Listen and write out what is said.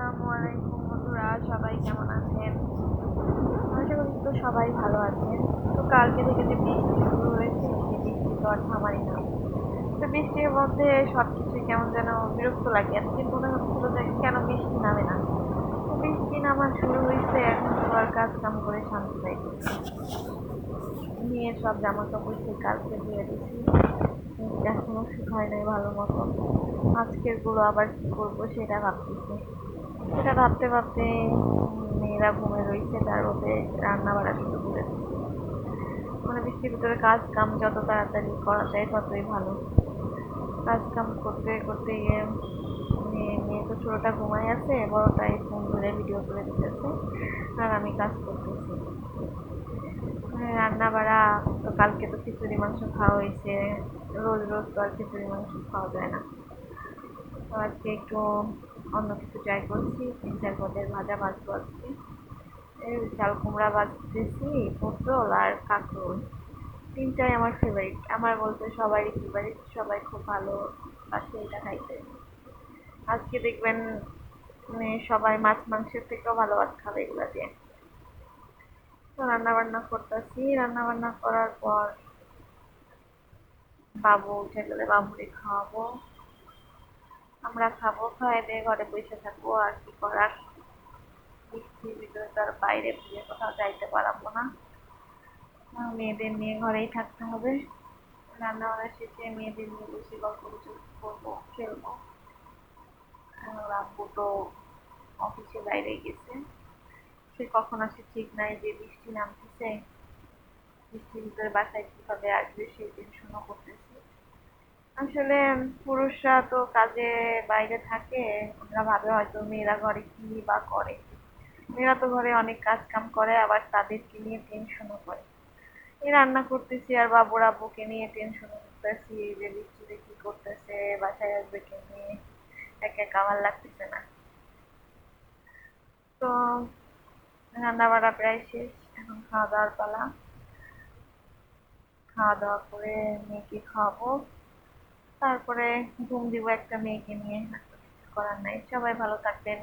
আসসালামু আলাইকুম বন্ধুরা, সবাই কেমন আছেন? আশা করি তো সবাই ভালো আছেন। তো কালকে থেকে যে বৃষ্টি শুরু হয়েছে, সেই বৃষ্টি তো আর থামারই না। তো বৃষ্টির মধ্যে সবকিছুই কেমন যেন বিরক্ত লাগে। এতদিন মনে হচ্ছিল যে কেন বৃষ্টি নামে না। তো বৃষ্টি নামা শুরু হয়েছে, এখন তো আর কাজ কাম করে শান্তি পাইতেছি। মেয়ের সব জামা কাপড় সেই কালকে ধুয়ে দিচ্ছি, এখনো শুকায় নাই ভালো মতো। আজকের গুলো আবার কি করবো সেটা ভাবতেছি। সেটা ভাবতে ভাবতে মেয়েরা ঘুমে রয়েছে, তার মধ্যে রান্না বাড়া শুরু করে দিচ্ছে। মানে বৃষ্টির ভিতরে কাজ কাম যত তাড়াতাড়ি করা যায় ততই ভালো। কাজ কাম করতে করতে গিয়ে মেয়ে তো ছোটটা ঘুমায় আছে, বড়টাই ফোন ধরে ভিডিও করে দিতেছে আর আমি কাজ করতেছি। রান্না বাড়া তো কালকে তো খিচুড়ি মাংস খাওয়া হয়েছে। রোজ রোজ তো আর খিচুড়ি মাংস খাওয়া যায় না। তো আজকে একটু অন্য কিছু ট্রাই করছি, 3-4 পদের ভাজা ভাজবো আজকে। এই চাল কুমড়া ভাজতেছি, পটল আর কাঁকরোল। তিনটাই আমার ফেভারিট, আমার বলতে সবারই ফেভারিট, সবাই খুব ভালো বাসে এটা খাইতে। আজকে দেখবেন সবাই মাছ মাংসের থেকেও ভালো ভাত খাবে এগুলা দিয়ে। তো রান্না বান্না করতেছি, রান্না বান্না করার পর বাবু উঠে গেলে বাবুরে খাওয়াবো, আমরা খাবো, খাওয়াই দিয়ে ঘরে বসে থাকবো। আর কি করার, বৃষ্টির ভিতরে তো আর বাইরে গিয়ে কোথাও যাইতে পারবো না। মেয়েদের নিয়ে ঘরেই থাকতে হবে। রান্না বান্না শেষে মেয়েদের নিয়ে বসে গল্প গুজব করবো, খেলবো। আর আব্বু তো অফিসে বাইরে গেছে, সে কখন আসে ঠিক নাই। যে বৃষ্টি নামতেছে, বৃষ্টির ভিতরে বাসায় কিভাবে আসবে সেই টেনশনও করতেছি। আসলে পুরুষরা তো কাজে বাইরে থাকে, ওরা ভাবে হয়তো মেয়েরা ঘরে কি বা করে। মেয়েরা তো ঘরে অনেক কাজ কাম করে, আবার তাদেরকে নিয়ে টেনশনও করে। এই রান্না করতেছি আর বাবুর আব্বুকে নিয়ে টেনশন করতেছি যে বৃষ্টিতে কি করতেছে, বাসায় আসবে কেমনে, একা একা আমার লাগতেছে না। তো রান্না বাড়া প্রায় শেষ, এখন খাওয়া দাওয়ার পালা। খাওয়া দাওয়া করে মেয়েকে খাওয়াবো, তারপরে ঘুম দিব একটা মেয়েকে নিয়ে। আর তো কিছু করার নাই। সবাই ভালো থাকবেন।